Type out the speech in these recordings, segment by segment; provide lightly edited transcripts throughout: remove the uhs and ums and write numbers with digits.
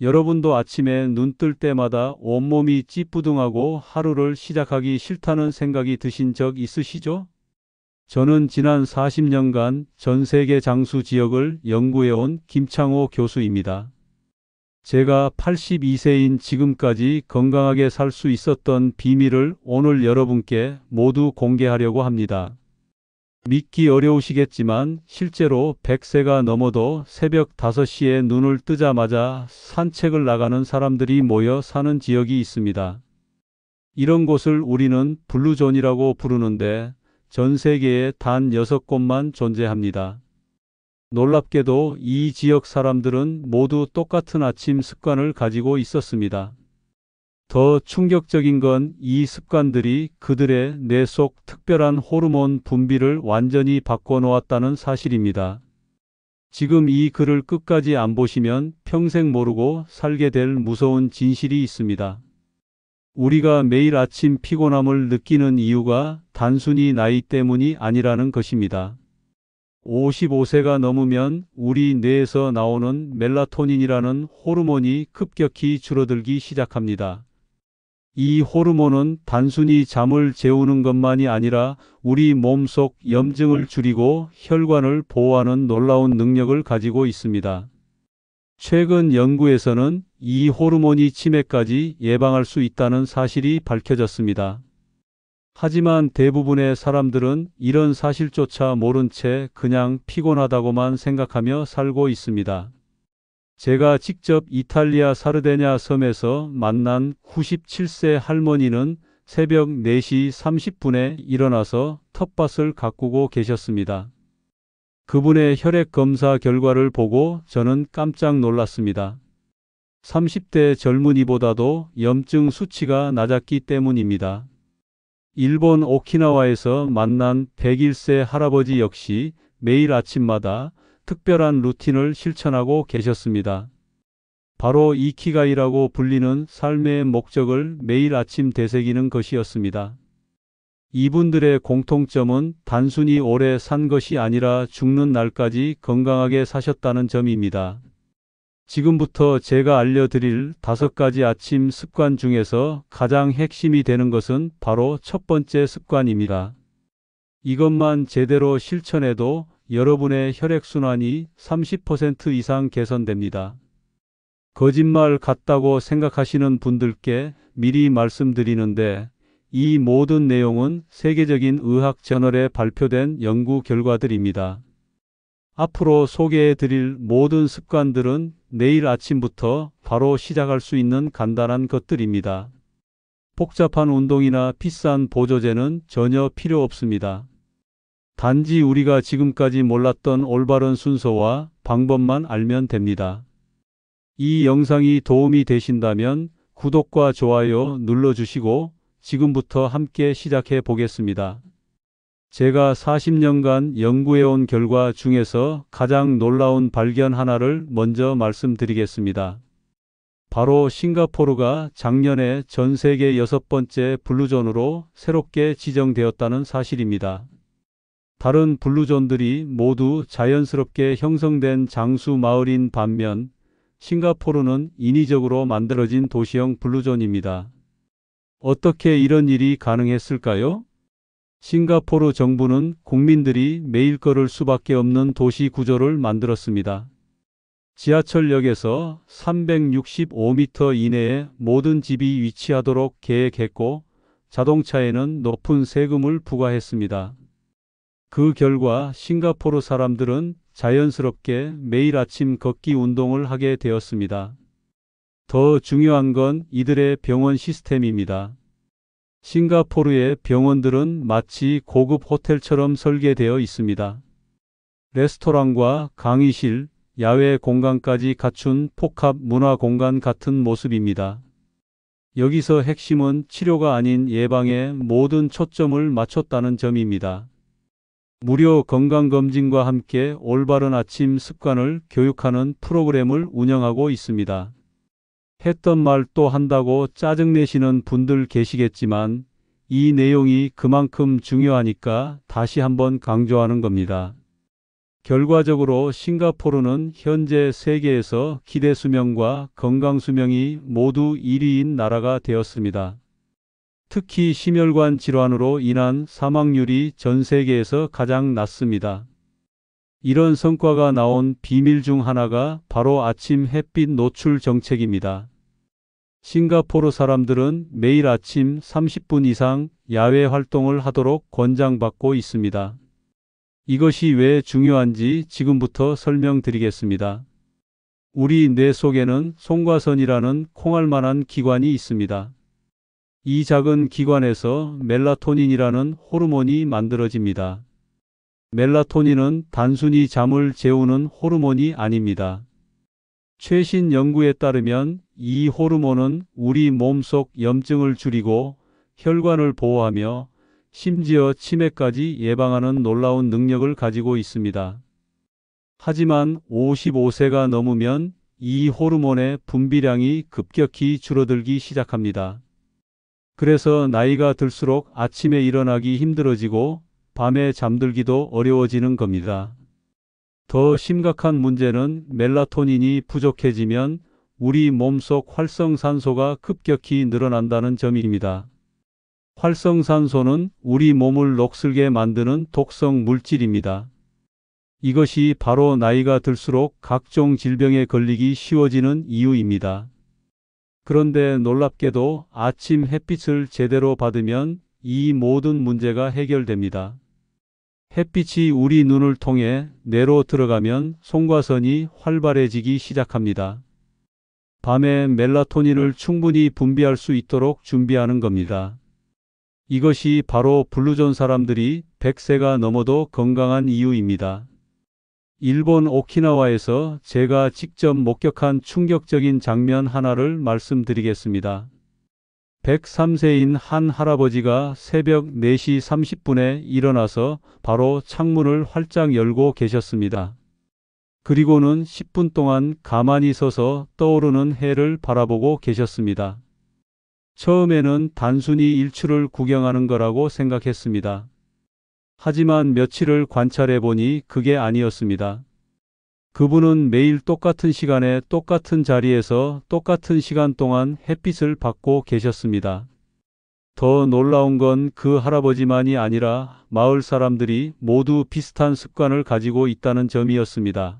여러분도 아침에 눈 뜰 때마다 온몸이 찌뿌둥하고 하루를 시작하기 싫다는 생각이 드신 적 있으시죠? 저는 지난 40년간 전 세계 장수 지역을 연구해온 김창호 교수입니다. 제가 82세인 지금까지 건강하게 살 수 있었던 비밀을 오늘 여러분께 모두 공개하려고 합니다. 믿기 어려우시겠지만 실제로 100세가 넘어도 새벽 5시에 눈을 뜨자마자 산책을 나가는 사람들이 모여 사는 지역이 있습니다. 이런 곳을 우리는 블루존이라고 부르는데 전 세계에 단 6곳만 존재합니다. 놀랍게도 이 지역 사람들은 모두 똑같은 아침 습관을 가지고 있었습니다. 더 충격적인 건 이 습관들이 그들의 뇌 속 특별한 호르몬 분비를 완전히 바꿔놓았다는 사실입니다. 지금 이 글을 끝까지 안 보시면 평생 모르고 살게 될 무서운 진실이 있습니다. 우리가 매일 아침 피곤함을 느끼는 이유가 단순히 나이 때문이 아니라는 것입니다. 55세가 넘으면 우리 뇌에서 나오는 멜라토닌이라는 호르몬이 급격히 줄어들기 시작합니다. 이 호르몬은 단순히 잠을 재우는 것만이 아니라 우리 몸속 염증을 줄이고 혈관을 보호하는 놀라운 능력을 가지고 있습니다. 최근 연구에서는 이 호르몬이 치매까지 예방할 수 있다는 사실이 밝혀졌습니다. 하지만 대부분의 사람들은 이런 사실조차 모른 채 그냥 피곤하다고만 생각하며 살고 있습니다. 제가 직접 이탈리아 사르데냐 섬에서 만난 97세 할머니는 새벽 4시 30분에 일어나서 텃밭을 가꾸고 계셨습니다. 그분의 혈액 검사 결과를 보고 저는 깜짝 놀랐습니다. 30대 젊은이보다도 염증 수치가 낮았기 때문입니다. 일본 오키나와에서 만난 101세 할아버지 역시 매일 아침마다 특별한 루틴을 실천하고 계셨습니다. 바로 이키가이라고 불리는 삶의 목적을 매일 아침 되새기는 것이었습니다. 이분들의 공통점은 단순히 오래 산 것이 아니라 죽는 날까지 건강하게 사셨다는 점입니다. 지금부터 제가 알려드릴 5가지 아침 습관 중에서 가장 핵심이 되는 것은 바로 첫 번째 습관입니다. 이것만 제대로 실천해도 여러분의 혈액순환이 30% 이상 개선됩니다. 거짓말 같다고 생각하시는 분들께 미리 말씀드리는데 이 모든 내용은 세계적인 의학 저널에 발표된 연구 결과들입니다. 앞으로 소개해드릴 모든 습관들은 내일 아침부터 바로 시작할 수 있는 간단한 것들입니다. 복잡한 운동이나 비싼 보조제는 전혀 필요 없습니다. 단지 우리가 지금까지 몰랐던 올바른 순서와 방법만 알면 됩니다. 이 영상이 도움이 되신다면 구독과 좋아요 눌러주시고 지금부터 함께 시작해 보겠습니다. 제가 40년간 연구해온 결과 중에서 가장 놀라운 발견 하나를 먼저 말씀드리겠습니다. 바로 싱가포르가 작년에 전 세계 6번째 블루존으로 새롭게 지정되었다는 사실입니다. 다른 블루존들이 모두 자연스럽게 형성된 장수 마을인 반면 싱가포르는 인위적으로 만들어진 도시형 블루존입니다. 어떻게 이런 일이 가능했을까요? 싱가포르 정부는 국민들이 매일 걸을 수밖에 없는 도시 구조를 만들었습니다. 지하철역에서 365m 이내에 모든 집이 위치하도록 계획했고 자동차에는 높은 세금을 부과했습니다. 그 결과 싱가포르 사람들은 자연스럽게 매일 아침 걷기 운동을 하게 되었습니다. 더 중요한 건 이들의 병원 시스템입니다. 싱가포르의 병원들은 마치 고급 호텔처럼 설계되어 있습니다. 레스토랑과 강의실, 야외 공간까지 갖춘 복합 문화 공간 같은 모습입니다. 여기서 핵심은 치료가 아닌 예방에 모든 초점을 맞췄다는 점입니다. 무료 건강검진과 함께 올바른 아침 습관을 교육하는 프로그램을 운영하고 있습니다. 했던 말 또 한다고 짜증내시는 분들 계시겠지만 이 내용이 그만큼 중요하니까 다시 한번 강조하는 겁니다. 결과적으로 싱가포르는 현재 세계에서 기대 수명과 건강 수명이 모두 1위인 나라가 되었습니다. 특히 심혈관 질환으로 인한 사망률이 전 세계에서 가장 낮습니다. 이런 성과가 나온 비밀 중 하나가 바로 아침 햇빛 노출 정책입니다. 싱가포르 사람들은 매일 아침 30분 이상 야외 활동을 하도록 권장받고 있습니다. 이것이 왜 중요한지 지금부터 설명드리겠습니다. 우리 뇌 속에는 송과선이라는 콩알만한 기관이 있습니다. 이 작은 기관에서 멜라토닌이라는 호르몬이 만들어집니다. 멜라토닌은 단순히 잠을 재우는 호르몬이 아닙니다. 최신 연구에 따르면 이 호르몬은 우리 몸속 염증을 줄이고 혈관을 보호하며 심지어 치매까지 예방하는 놀라운 능력을 가지고 있습니다. 하지만 55세가 넘으면 이 호르몬의 분비량이 급격히 줄어들기 시작합니다. 그래서 나이가 들수록 아침에 일어나기 힘들어지고 밤에 잠들기도 어려워지는 겁니다. 더 심각한 문제는 멜라토닌이 부족해지면 우리 몸속 활성산소가 급격히 늘어난다는 점입니다. 활성산소는 우리 몸을 녹슬게 만드는 독성 물질입니다. 이것이 바로 나이가 들수록 각종 질병에 걸리기 쉬워지는 이유입니다. 그런데 놀랍게도 아침 햇빛을 제대로 받으면 이 모든 문제가 해결됩니다. 햇빛이 우리 눈을 통해 뇌로 들어가면 송과선이 활발해지기 시작합니다. 밤에 멜라토닌을 충분히 분비할 수 있도록 준비하는 겁니다. 이것이 바로 블루존 사람들이 100세가 넘어도 건강한 이유입니다. 일본 오키나와에서 제가 직접 목격한 충격적인 장면 하나를 말씀드리겠습니다. 103세인 한 할아버지가 새벽 4시 30분에 일어나서 바로 창문을 활짝 열고 계셨습니다. 그리고는 10분 동안 가만히 서서 떠오르는 해를 바라보고 계셨습니다. 처음에는 단순히 일출을 구경하는 거라고 생각했습니다. 하지만 며칠을 관찰해 보니 그게 아니었습니다. 그분은 매일 똑같은 시간에 똑같은 자리에서 똑같은 시간 동안 햇빛을 받고 계셨습니다. 더 놀라운 건 그 할아버지만이 아니라 마을 사람들이 모두 비슷한 습관을 가지고 있다는 점이었습니다.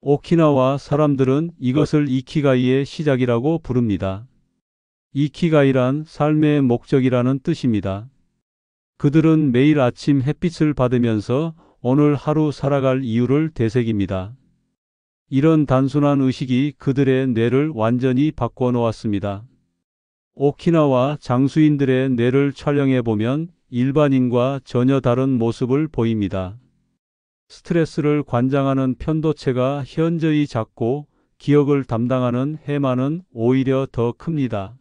오키나와 사람들은 이것을 이키가이의 시작이라고 부릅니다. 이키가이란 삶의 목적이라는 뜻입니다. 그들은 매일 아침 햇빛을 받으면서 오늘 하루 살아갈 이유를 되새깁니다. 이런 단순한 의식이 그들의 뇌를 완전히 바꿔 놓았습니다. 오키나와 장수인들의 뇌를 촬영해 보면 일반인과 전혀 다른 모습을 보입니다. 스트레스를 관장하는 편도체가 현저히 작고 기억을 담당하는 해마는 오히려 더 큽니다.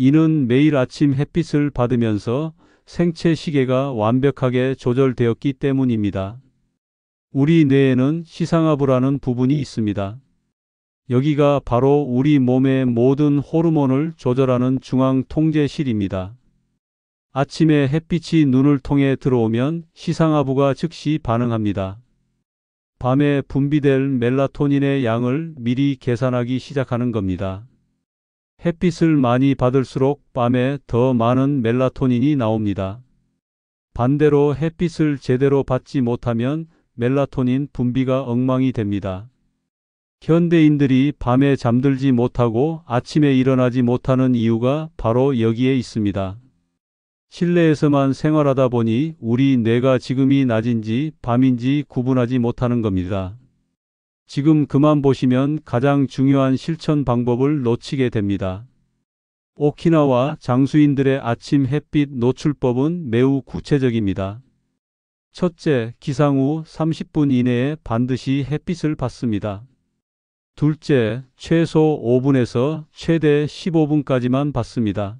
이는 매일 아침 햇빛을 받으면서 생체 시계가 완벽하게 조절되었기 때문입니다. 우리 뇌에는 시상하부라는 부분이 있습니다. 여기가 바로 우리 몸의 모든 호르몬을 조절하는 중앙 통제실입니다. 아침에 햇빛이 눈을 통해 들어오면 시상하부가 즉시 반응합니다. 밤에 분비될 멜라토닌의 양을 미리 계산하기 시작하는 겁니다. 햇빛을 많이 받을수록 밤에 더 많은 멜라토닌이 나옵니다. 반대로 햇빛을 제대로 받지 못하면 멜라토닌 분비가 엉망이 됩니다. 현대인들이 밤에 잠들지 못하고 아침에 일어나지 못하는 이유가 바로 여기에 있습니다. 실내에서만 생활하다 보니 우리 뇌가 지금이 낮인지 밤인지 구분하지 못하는 겁니다. 지금 그만 보시면 가장 중요한 실천 방법을 놓치게 됩니다. 오키나와 장수인들의 아침 햇빛 노출법은 매우 구체적입니다. 첫째, 기상 후 30분 이내에 반드시 햇빛을 받습니다. 둘째, 최소 5분에서 최대 15분까지만 받습니다.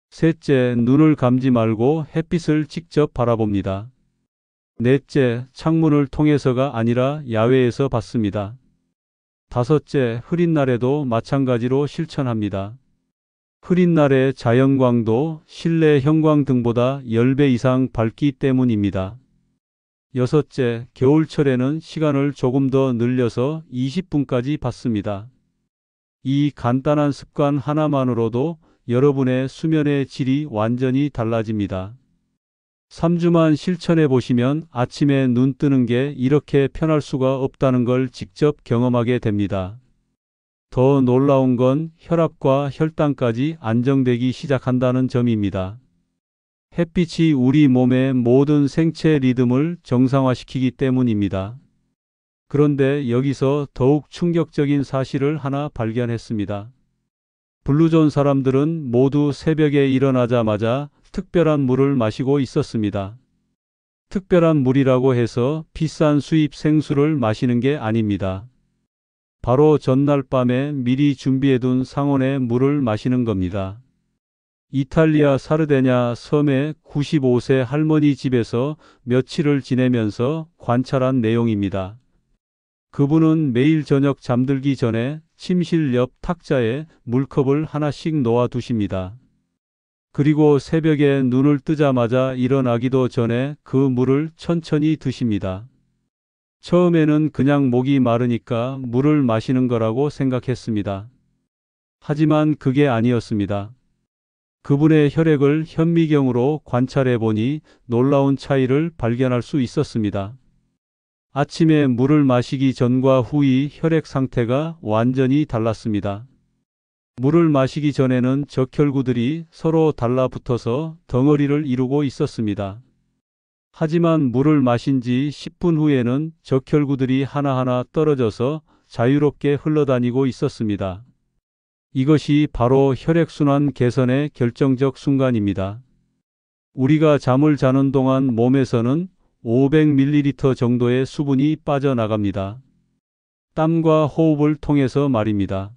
셋째, 눈을 감지 말고 햇빛을 직접 바라봅니다. 넷째, 창문을 통해서가 아니라 야외에서 받습니다. 다섯째, 흐린 날에도 마찬가지로 실천합니다. 흐린 날의 자연광도 실내 형광등보다 10배 이상 밝기 때문입니다. 여섯째, 겨울철에는 시간을 조금 더 늘려서 20분까지 받습니다. 이 간단한 습관 하나만으로도 여러분의 수면의 질이 완전히 달라집니다. 3주만 실천해 보시면 아침에 눈 뜨는 게 이렇게 편할 수가 없다는 걸 직접 경험하게 됩니다. 더 놀라운 건 혈압과 혈당까지 안정되기 시작한다는 점입니다. 햇빛이 우리 몸의 모든 생체 리듬을 정상화시키기 때문입니다. 그런데 여기서 더욱 충격적인 사실을 하나 발견했습니다. 블루존 사람들은 모두 새벽에 일어나자마자 특별한 물을 마시고 있었습니다. 특별한 물이라고 해서 비싼 수입 생수를 마시는 게 아닙니다. 바로 전날 밤에 미리 준비해둔 상온의 물을 마시는 겁니다. 이탈리아 사르데냐 섬의 95세 할머니 집에서 며칠을 지내면서 관찰한 내용입니다. 그분은 매일 저녁 잠들기 전에 침실 옆 탁자에 물컵을 하나씩 놓아 두십니다. 그리고 새벽에 눈을 뜨자마자 일어나기도 전에 그 물을 천천히 드십니다. 처음에는 그냥 목이 마르니까 물을 마시는 거라고 생각했습니다. 하지만 그게 아니었습니다. 그분의 혈액을 현미경으로 관찰해 보니 놀라운 차이를 발견할 수 있었습니다. 아침에 물을 마시기 전과 후의 혈액 상태가 완전히 달랐습니다. 물을 마시기 전에는 적혈구들이 서로 달라붙어서 덩어리를 이루고 있었습니다. 하지만 물을 마신 지 10분 후에는 적혈구들이 하나하나 떨어져서 자유롭게 흘러다니고 있었습니다. 이것이 바로 혈액순환 개선의 결정적 순간입니다. 우리가 잠을 자는 동안 몸에서는 500ml 정도의 수분이 빠져나갑니다. 땀과 호흡을 통해서 말입니다.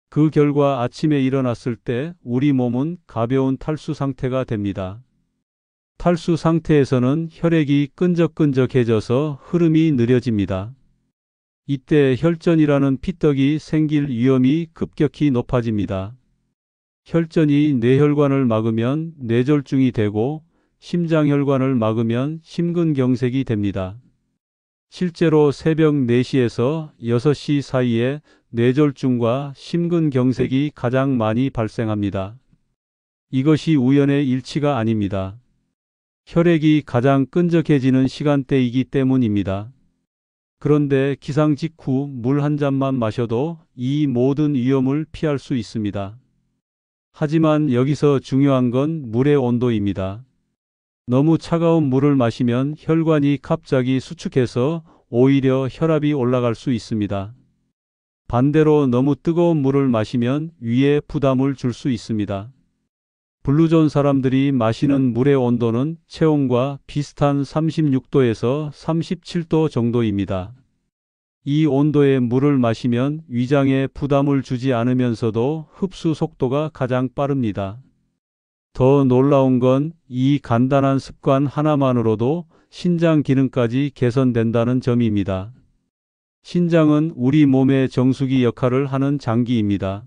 그 결과 아침에 일어났을 때 우리 몸은 가벼운 탈수 상태가 됩니다. 탈수 상태에서는 혈액이 끈적끈적해져서 흐름이 느려집니다. 이때 혈전이라는 피떡이 생길 위험이 급격히 높아집니다. 혈전이 뇌혈관을 막으면 뇌졸중이 되고 심장혈관을 막으면 심근경색이 됩니다. 실제로 새벽 4시에서 6시 사이에 뇌졸중과 심근경색이 가장 많이 발생합니다. 이것이 우연의 일치가 아닙니다. 혈액이 가장 끈적해지는 시간대이기 때문입니다. 그런데 기상 직후 물 한 잔만 마셔도 이 모든 위험을 피할 수 있습니다. 하지만 여기서 중요한 건 물의 온도입니다. 너무 차가운 물을 마시면 혈관이 갑자기 수축해서 오히려 혈압이 올라갈 수 있습니다. 반대로 너무 뜨거운 물을 마시면 위에 부담을 줄 수 있습니다. 블루존 사람들이 마시는 물의 온도는 체온과 비슷한 36도에서 37도 정도입니다. 이 온도의 물을 마시면 위장에 부담을 주지 않으면서도 흡수 속도가 가장 빠릅니다. 더 놀라운 건 이 간단한 습관 하나만으로도 신장 기능까지 개선된다는 점입니다. 신장은 우리 몸의 정수기 역할을 하는 장기입니다.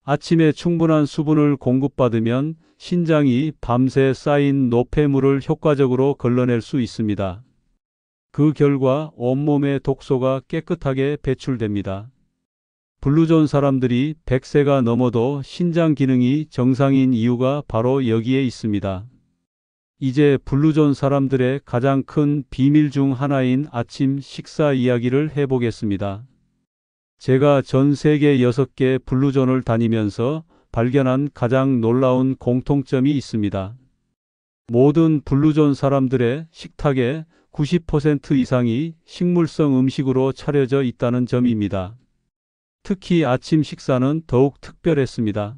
아침에 충분한 수분을 공급받으면 신장이 밤새 쌓인 노폐물을 효과적으로 걸러낼 수 있습니다. 그 결과 온몸의 독소가 깨끗하게 배출됩니다. 블루존 사람들이 100세가 넘어도 신장 기능이 정상인 이유가 바로 여기에 있습니다. 이제 블루존 사람들의 가장 큰 비밀 중 하나인 아침 식사 이야기를 해보겠습니다. 제가 전 세계 6개 블루존을 다니면서 발견한 가장 놀라운 공통점이 있습니다. 모든 블루존 사람들의 식탁의 90% 이상이 식물성 음식으로 차려져 있다는 점입니다. 특히 아침 식사는 더욱 특별했습니다.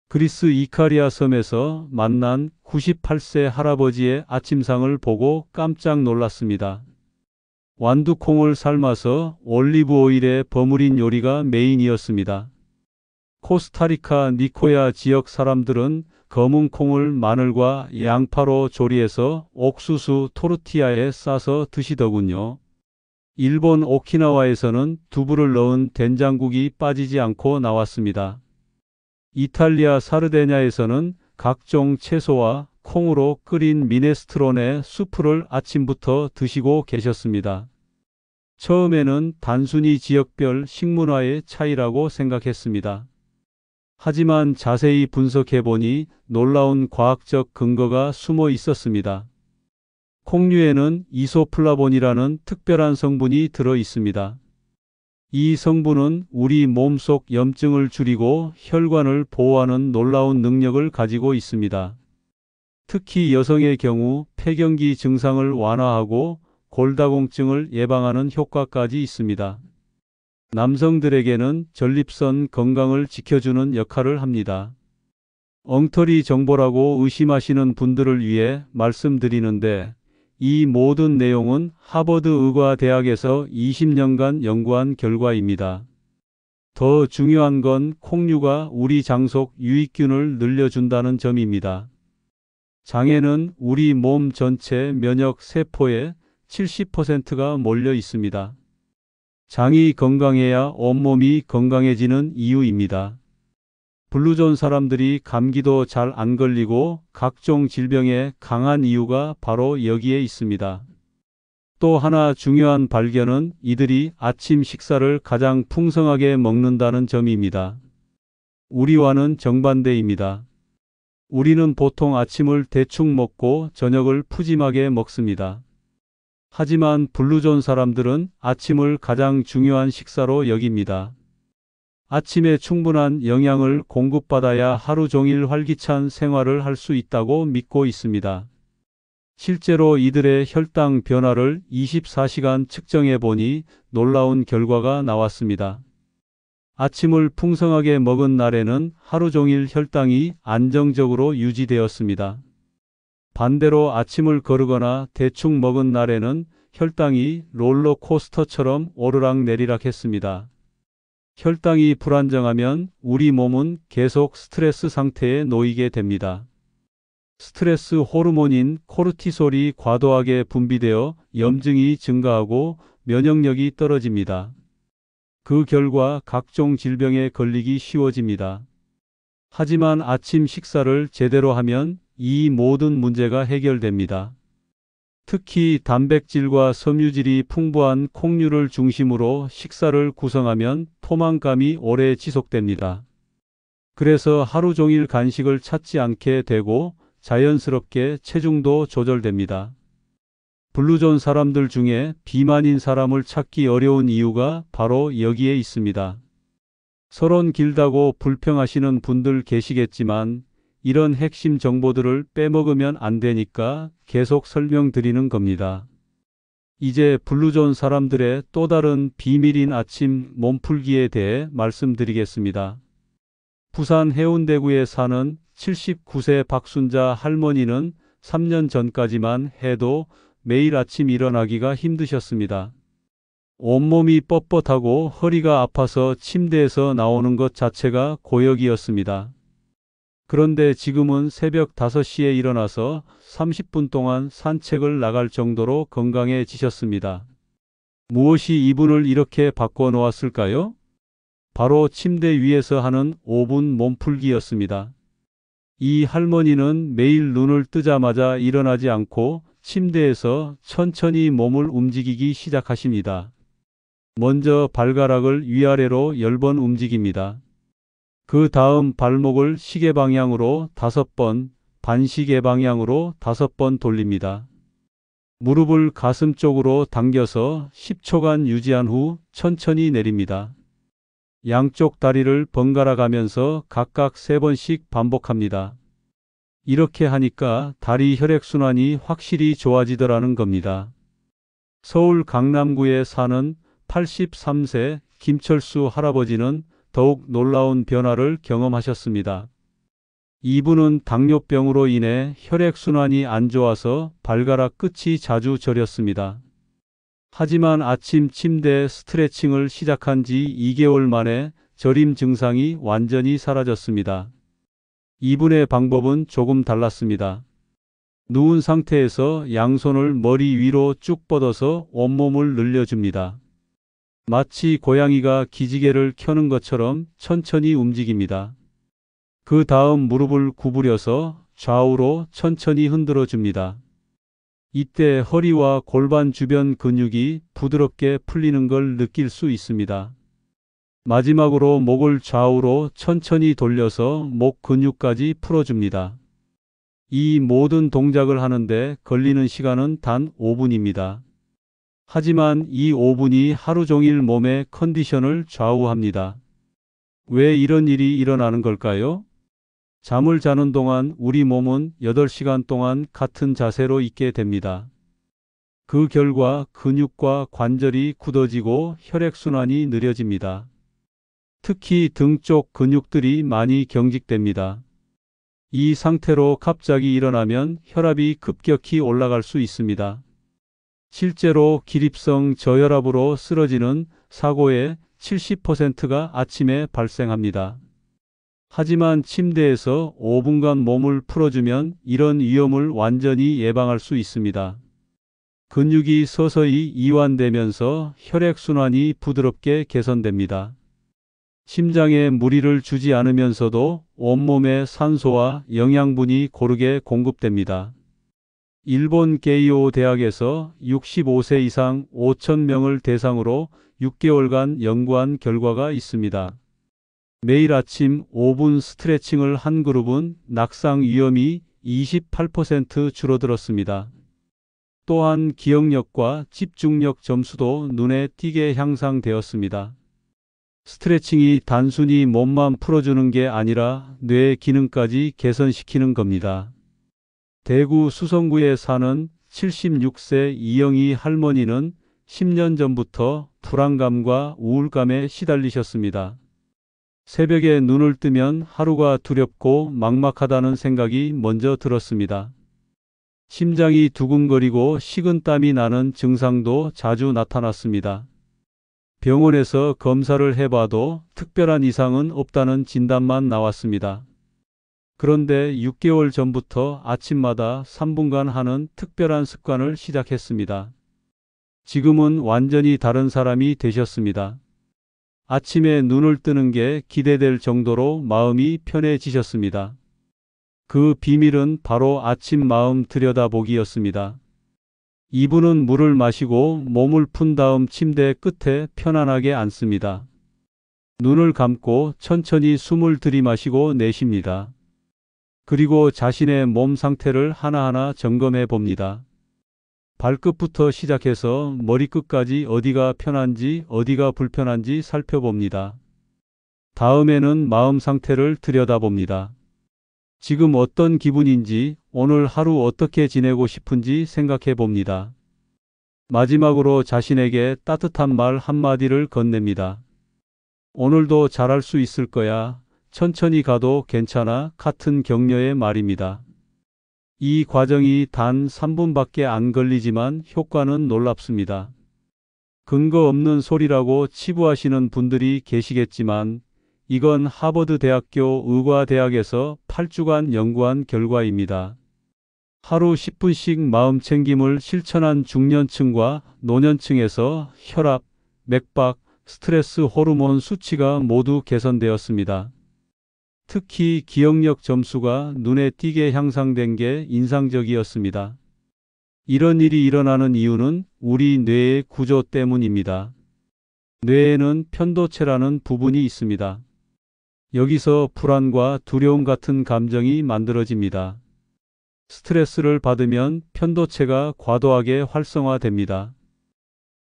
그리스 이카리아 섬에서 만난 98세 할아버지의 아침상을 보고 깜짝 놀랐습니다. 완두콩을 삶아서 올리브 오일에 버무린 요리가 메인이었습니다. 코스타리카 니코야 지역 사람들은 검은 콩을 마늘과 양파로 조리해서 옥수수 토르티아에 싸서 드시더군요. 일본 오키나와에서는 두부를 넣은 된장국이 빠지지 않고 나왔습니다. 이탈리아 사르데냐에서는 각종 채소와 콩으로 끓인 미네스트론의 수프를 아침부터 드시고 계셨습니다. 처음에는 단순히 지역별 식문화의 차이라고 생각했습니다. 하지만 자세히 분석해보니 놀라운 과학적 근거가 숨어 있었습니다. 콩류에는 이소플라본이라는 특별한 성분이 들어 있습니다. 이 성분은 우리 몸속 염증을 줄이고 혈관을 보호하는 놀라운 능력을 가지고 있습니다. 특히 여성의 경우 폐경기 증상을 완화하고 골다공증을 예방하는 효과까지 있습니다. 남성들에게는 전립선 건강을 지켜주는 역할을 합니다. 엉터리 정보라고 의심하시는 분들을 위해 말씀드리는데, 이 모든 내용은 하버드 의과대학에서 20년간 연구한 결과입니다. 더 중요한 건 콩류가 우리 장 속 유익균을 늘려준다는 점입니다. 장에는 우리 몸 전체 면역 세포의 70%가 몰려 있습니다. 장이 건강해야 온몸이 건강해지는 이유입니다. 블루존 사람들이 감기도 잘 안 걸리고 각종 질병에 강한 이유가 바로 여기에 있습니다. 또 하나 중요한 발견은 이들이 아침 식사를 가장 풍성하게 먹는다는 점입니다. 우리와는 정반대입니다. 우리는 보통 아침을 대충 먹고 저녁을 푸짐하게 먹습니다. 하지만 블루존 사람들은 아침을 가장 중요한 식사로 여깁니다. 아침에 충분한 영양을 공급받아야 하루 종일 활기찬 생활을 할 수 있다고 믿고 있습니다. 실제로 이들의 혈당 변화를 24시간 측정해 보니 놀라운 결과가 나왔습니다. 아침을 풍성하게 먹은 날에는 하루 종일 혈당이 안정적으로 유지되었습니다. 반대로 아침을 거르거나 대충 먹은 날에는 혈당이 롤러코스터처럼 오르락내리락 했습니다. 혈당이 불안정하면 우리 몸은 계속 스트레스 상태에 놓이게 됩니다. 스트레스 호르몬인 코르티솔이 과도하게 분비되어 염증이 증가하고 면역력이 떨어집니다. 그 결과 각종 질병에 걸리기 쉬워집니다. 하지만 아침 식사를 제대로 하면 이 모든 문제가 해결됩니다. 특히 단백질과 섬유질이 풍부한 콩류를 중심으로 식사를 구성하면 포만감이 오래 지속됩니다. 그래서 하루 종일 간식을 찾지 않게 되고 자연스럽게 체중도 조절됩니다. 블루존 사람들 중에 비만인 사람을 찾기 어려운 이유가 바로 여기에 있습니다. 서론 길다고 불평하시는 분들 계시겠지만 이런 핵심 정보들을 빼먹으면 안 되니까 계속 설명드리는 겁니다. 이제 블루존 사람들의 또 다른 비밀인 아침 몸풀기에 대해 말씀드리겠습니다. 부산 해운대구에 사는 79세 박순자 할머니는 3년 전까지만 해도 매일 아침 일어나기가 힘드셨습니다. 온몸이 뻣뻣하고 허리가 아파서 침대에서 나오는 것 자체가 고역이었습니다. 그런데 지금은 새벽 5시에 일어나서 30분 동안 산책을 나갈 정도로 건강해지셨습니다. 무엇이 이분을 이렇게 바꿔놓았을까요? 바로 침대 위에서 하는 5분 몸풀기였습니다. 이 할머니는 매일 눈을 뜨자마자 일어나지 않고 침대에서 천천히 몸을 움직이기 시작하십니다. 먼저 발가락을 위아래로 10번 움직입니다. 그 다음 발목을 시계 방향으로 5번, 반시계 방향으로 5번 돌립니다. 무릎을 가슴 쪽으로 당겨서 10초간 유지한 후 천천히 내립니다. 양쪽 다리를 번갈아 가면서 각각 3번씩 반복합니다. 이렇게 하니까 다리 혈액순환이 확실히 좋아지더라는 겁니다. 서울 강남구에 사는 83세 김철수 할아버지는 더욱 놀라운 변화를 경험하셨습니다. 이분은 당뇨병으로 인해 혈액순환이 안 좋아서 발가락 끝이 자주 저렸습니다. 하지만 아침 침대 스트레칭을 시작한 지 2개월 만에 저림 증상이 완전히 사라졌습니다. 이분의 방법은 조금 달랐습니다. 누운 상태에서 양손을 머리 위로 쭉 뻗어서 온몸을 늘려줍니다. 마치 고양이가 기지개를 켜는 것처럼 천천히 움직입니다. 그 다음 무릎을 구부려서 좌우로 천천히 흔들어 줍니다. 이때 허리와 골반 주변 근육이 부드럽게 풀리는 걸 느낄 수 있습니다. 마지막으로 목을 좌우로 천천히 돌려서 목 근육까지 풀어줍니다. 이 모든 동작을 하는데 걸리는 시간은 단 5분입니다. 하지만 이 5분이 하루 종일 몸의 컨디션을 좌우합니다. 왜 이런 일이 일어나는 걸까요? 잠을 자는 동안 우리 몸은 8시간 동안 같은 자세로 있게 됩니다. 그 결과 근육과 관절이 굳어지고 혈액순환이 느려집니다. 특히 등 쪽 근육들이 많이 경직됩니다. 이 상태로 갑자기 일어나면 혈압이 급격히 올라갈 수 있습니다. 실제로 기립성 저혈압으로 쓰러지는 사고의 70%가 아침에 발생합니다. 하지만 침대에서 5분간 몸을 풀어주면 이런 위험을 완전히 예방할 수 있습니다. 근육이 서서히 이완되면서 혈액순환이 부드럽게 개선됩니다. 심장에 무리를 주지 않으면서도 온몸에 산소와 영양분이 고르게 공급됩니다. 일본 게이오 대학에서 65세 이상 5,000명을 대상으로 6개월간 연구한 결과가 있습니다. 매일 아침 5분 스트레칭을 한 그룹은 낙상 위험이 28% 줄어들었습니다. 또한 기억력과 집중력 점수도 눈에 띄게 향상되었습니다. 스트레칭이 단순히 몸만 풀어주는 게 아니라 뇌 기능까지 개선시키는 겁니다. 대구 수성구에 사는 76세 이영희 할머니는 10년 전부터 불안감과 우울감에 시달리셨습니다. 새벽에 눈을 뜨면 하루가 두렵고 막막하다는 생각이 먼저 들었습니다. 심장이 두근거리고 식은땀이 나는 증상도 자주 나타났습니다. 병원에서 검사를 해봐도 특별한 이상은 없다는 진단만 나왔습니다. 그런데 6개월 전부터 아침마다 3분간 하는 특별한 습관을 시작했습니다. 지금은 완전히 다른 사람이 되셨습니다. 아침에 눈을 뜨는 게 기대될 정도로 마음이 편해지셨습니다. 그 비밀은 바로 아침 마음 들여다보기였습니다. 이분은 물을 마시고 몸을 푼 다음 침대 끝에 편안하게 앉습니다. 눈을 감고 천천히 숨을 들이마시고 내쉽니다. 그리고 자신의 몸 상태를 하나하나 점검해 봅니다. 발끝부터 시작해서 머리끝까지 어디가 편한지 어디가 불편한지 살펴봅니다. 다음에는 마음 상태를 들여다봅니다. 지금 어떤 기분인지, 오늘 하루 어떻게 지내고 싶은지 생각해 봅니다. 마지막으로 자신에게 따뜻한 말 한마디를 건넵니다. 오늘도 잘할 수 있을 거야. 천천히 가도 괜찮아. 같은 격려의 말입니다. 이 과정이 단 3분밖에 안 걸리지만 효과는 놀랍습니다. 근거 없는 소리라고 치부하시는 분들이 계시겠지만 이건 하버드 대학교 의과대학에서 8주간 연구한 결과입니다. 하루 10분씩 마음챙김을 실천한 중년층과 노년층에서 혈압, 맥박, 스트레스 호르몬 수치가 모두 개선되었습니다. 특히 기억력 점수가 눈에 띄게 향상된 게 인상적이었습니다. 이런 일이 일어나는 이유는 우리 뇌의 구조 때문입니다. 뇌에는 편도체라는 부분이 있습니다. 여기서 불안과 두려움 같은 감정이 만들어집니다. 스트레스를 받으면 편도체가 과도하게 활성화됩니다.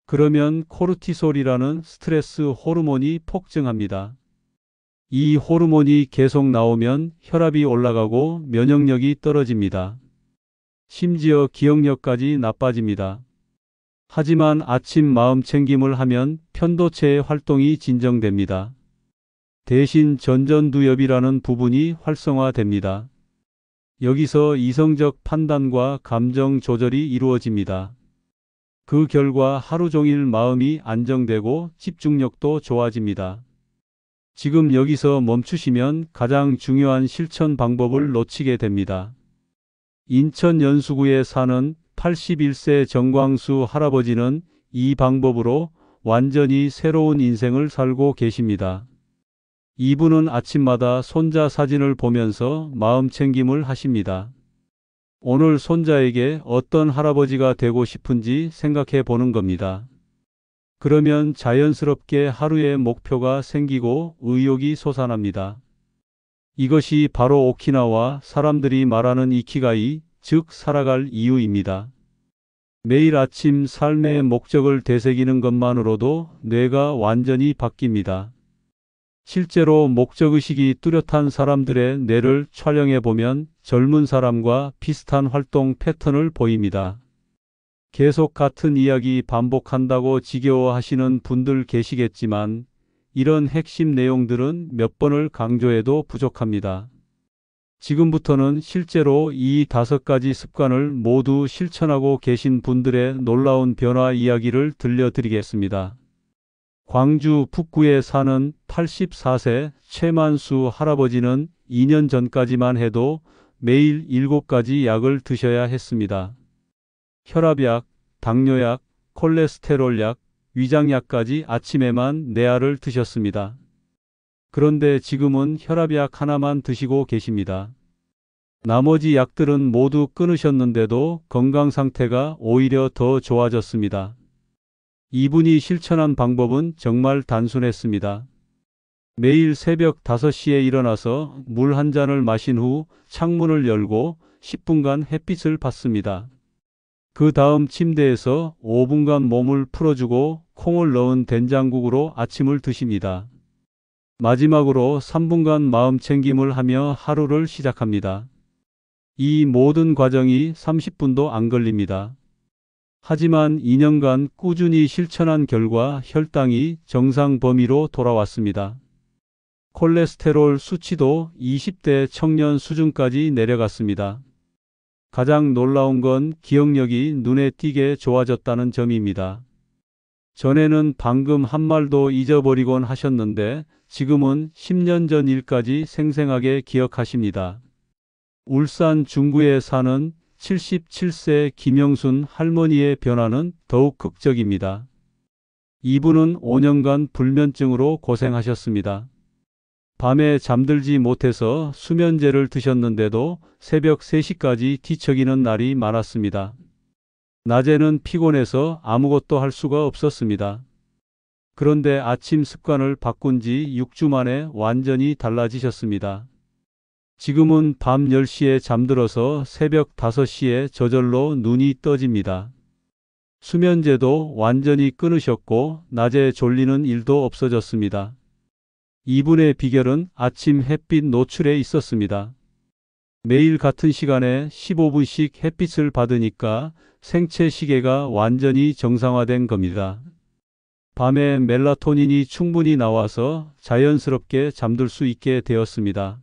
그러면 코르티솔이라는 스트레스 호르몬이 폭증합니다. 이 호르몬이 계속 나오면 혈압이 올라가고 면역력이 떨어집니다. 심지어 기억력까지 나빠집니다. 하지만 아침 마음챙김을 하면 편도체의 활동이 진정됩니다. 대신 전전두엽이라는 부분이 활성화됩니다. 여기서 이성적 판단과 감정 조절이 이루어집니다. 그 결과 하루 종일 마음이 안정되고 집중력도 좋아집니다. 지금 여기서 멈추시면 가장 중요한 실천 방법을 놓치게 됩니다. 인천 연수구에 사는 81세 정광수 할아버지는 이 방법으로 완전히 새로운 인생을 살고 계십니다. 이분은 아침마다 손자 사진을 보면서 마음 챙김을 하십니다. 오늘 손자에게 어떤 할아버지가 되고 싶은지 생각해 보는 겁니다. 그러면 자연스럽게 하루의 목표가 생기고 의욕이 솟아납니다. 이것이 바로 오키나와 사람들이 말하는 이키가이, 즉 살아갈 이유입니다. 매일 아침 삶의 목적을 되새기는 것만으로도 뇌가 완전히 바뀝니다. 실제로 목적의식이 뚜렷한 사람들의 뇌를 촬영해 보면 젊은 사람과 비슷한 활동 패턴을 보입니다. 계속 같은 이야기 반복한다고 지겨워하시는 분들 계시겠지만 이런 핵심 내용들은 몇 번을 강조해도 부족합니다. 지금부터는 실제로 이 5가지 습관을 모두 실천하고 계신 분들의 놀라운 변화 이야기를 들려드리겠습니다. 광주 북구에 사는 84세 최만수 할아버지는 2년 전까지만 해도 매일 7가지 약을 드셔야 했습니다. 혈압약, 당뇨약, 콜레스테롤약, 위장약까지 아침에만 4알을 드셨습니다. 그런데 지금은 혈압약 하나만 드시고 계십니다. 나머지 약들은 모두 끊으셨는데도 건강 상태가 오히려 더 좋아졌습니다. 이분이 실천한 방법은 정말 단순했습니다. 매일 새벽 5시에 일어나서 물 한 잔을 마신 후 창문을 열고 10분간 햇빛을 받습니다. 그 다음 침대에서 5분간 몸을 풀어주고 콩을 넣은 된장국으로 아침을 드십니다. 마지막으로 3분간 마음 챙김을 하며 하루를 시작합니다. 이 모든 과정이 30분도 안 걸립니다. 하지만 2년간 꾸준히 실천한 결과 혈당이 정상 범위로 돌아왔습니다. 콜레스테롤 수치도 20대 청년 수준까지 내려갔습니다. 가장 놀라운 건 기억력이 눈에 띄게 좋아졌다는 점입니다. 전에는 방금 한 말도 잊어버리곤 하셨는데 지금은 10년 전 일까지 생생하게 기억하십니다. 울산 중구에 사는 77세 김영순 할머니의 변화는 더욱 극적입니다. 이분은 5년간 불면증으로 고생하셨습니다. 밤에 잠들지 못해서 수면제를 드셨는데도 새벽 3시까지 뒤척이는 날이 많았습니다. 낮에는 피곤해서 아무것도 할 수가 없었습니다. 그런데 아침 습관을 바꾼 지 6주 만에 완전히 달라지셨습니다. 지금은 밤 10시에 잠들어서 새벽 5시에 저절로 눈이 떠집니다. 수면제도 완전히 끊으셨고 낮에 졸리는 일도 없어졌습니다. 이분의 비결은 아침 햇빛 노출에 있었습니다. 매일 같은 시간에 15분씩 햇빛을 받으니까 생체 시계가 완전히 정상화된 겁니다. 밤에 멜라토닌이 충분히 나와서 자연스럽게 잠들 수 있게 되었습니다.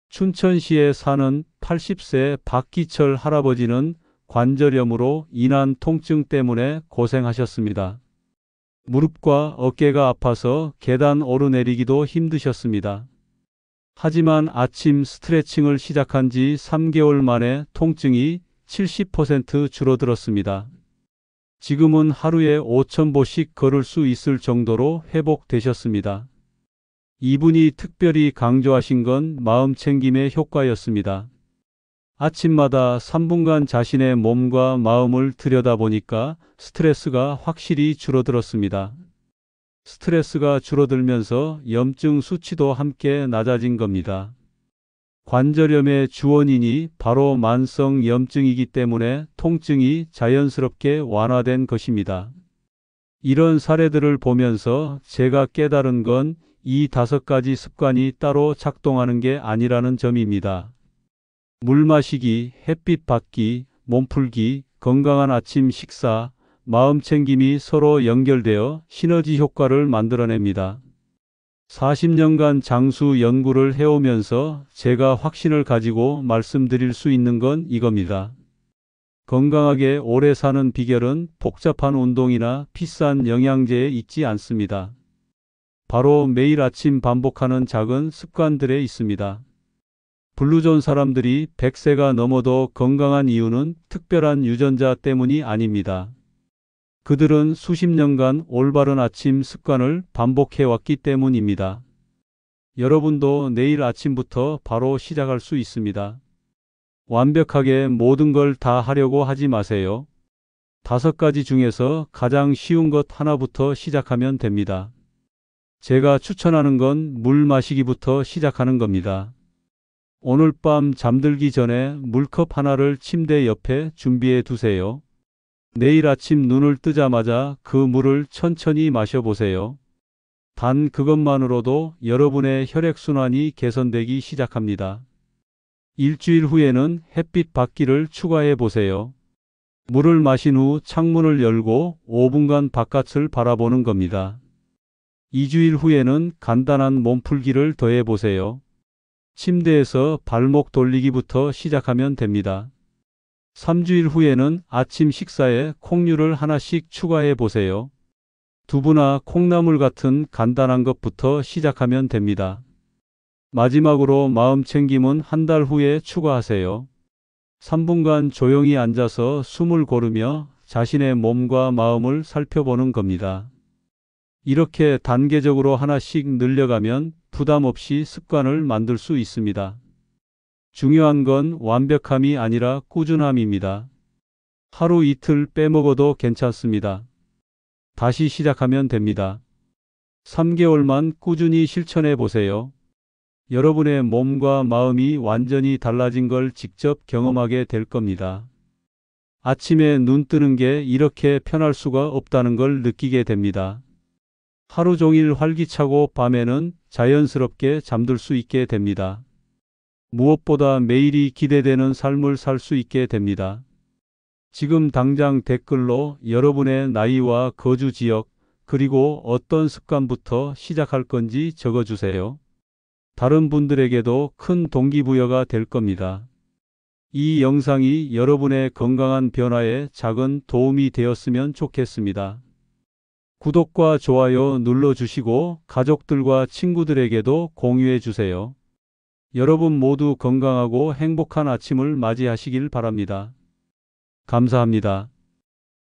춘천시에 사는 80세 박기철 할아버지는 관절염으로 인한 통증 때문에 고생하셨습니다. 무릎과 어깨가 아파서 계단 오르내리기도 힘드셨습니다. 하지만 아침 스트레칭을 시작한 지 3개월 만에 통증이 70% 줄어들었습니다. 지금은 하루에 5,000보씩 걸을 수 있을 정도로 회복되셨습니다. 이분이 특별히 강조하신 건 마음 챙김의 효과였습니다. 아침마다 3분간 자신의 몸과 마음을 들여다보니까 스트레스가 확실히 줄어들었습니다. 스트레스가 줄어들면서 염증 수치도 함께 낮아진 겁니다. 관절염의 주원인이 바로 만성 염증이기 때문에 통증이 자연스럽게 완화된 것입니다. 이런 사례들을 보면서 제가 깨달은 건 이 5가지 습관이 따로 작동하는 게 아니라는 점입니다. 물 마시기, 햇빛 받기, 몸풀기, 건강한 아침 식사, 마음 챙김이 서로 연결되어 시너지 효과를 만들어냅니다. 40년간 장수 연구를 해오면서 제가 확신을 가지고 말씀드릴 수 있는 건 이겁니다. 건강하게 오래 사는 비결은 복잡한 운동이나 비싼 영양제에 있지 않습니다. 바로 매일 아침 반복하는 작은 습관들에 있습니다. 블루존 사람들이 100세가 넘어도 건강한 이유는 특별한 유전자 때문이 아닙니다. 그들은 수십 년간 올바른 아침 습관을 반복해왔기 때문입니다. 여러분도 내일 아침부터 바로 시작할 수 있습니다. 완벽하게 모든 걸 다 하려고 하지 마세요. 5가지 중에서 가장 쉬운 것 하나부터 시작하면 됩니다. 제가 추천하는 건 물 마시기부터 시작하는 겁니다. 오늘 밤 잠들기 전에 물컵 하나를 침대 옆에 준비해 두세요. 내일 아침 눈을 뜨자마자 그 물을 천천히 마셔보세요. 단 그것만으로도 여러분의 혈액순환이 개선되기 시작합니다. 일주일 후에는 햇빛 받기를 추가해 보세요. 물을 마신 후 창문을 열고 5분간 바깥을 바라보는 겁니다. 2주일 후에는 간단한 몸풀기를 더해 보세요. 침대에서 발목 돌리기부터 시작하면 됩니다. 3주일 후에는 아침 식사에 콩류를 하나씩 추가해 보세요. 두부나 콩나물 같은 간단한 것부터 시작하면 됩니다. 마지막으로 마음 챙김은 한 달 후에 추가하세요. 3분간 조용히 앉아서 숨을 고르며 자신의 몸과 마음을 살펴보는 겁니다. 이렇게 단계적으로 하나씩 늘려가면 부담 없이 습관을 만들 수 있습니다. 중요한 건 완벽함이 아니라 꾸준함입니다. 하루 이틀 빼먹어도 괜찮습니다. 다시 시작하면 됩니다. 3개월만 꾸준히 실천해 보세요. 여러분의 몸과 마음이 완전히 달라진 걸 직접 경험하게 될 겁니다. 아침에 눈 뜨는 게 이렇게 편할 수가 없다는 걸 느끼게 됩니다. 하루 종일 활기차고 밤에는 자연스럽게 잠들 수 있게 됩니다. 무엇보다 매일이 기대되는 삶을 살 수 있게 됩니다. 지금 당장 댓글로 여러분의 나이와 거주 지역, 그리고 어떤 습관부터 시작할 건지 적어주세요. 다른 분들에게도 큰 동기부여가 될 겁니다. 이 영상이 여러분의 건강한 변화에 작은 도움이 되었으면 좋겠습니다. 구독과 좋아요 눌러주시고 가족들과 친구들에게도 공유해 주세요. 여러분 모두 건강하고 행복한 아침을 맞이하시길 바랍니다. 감사합니다.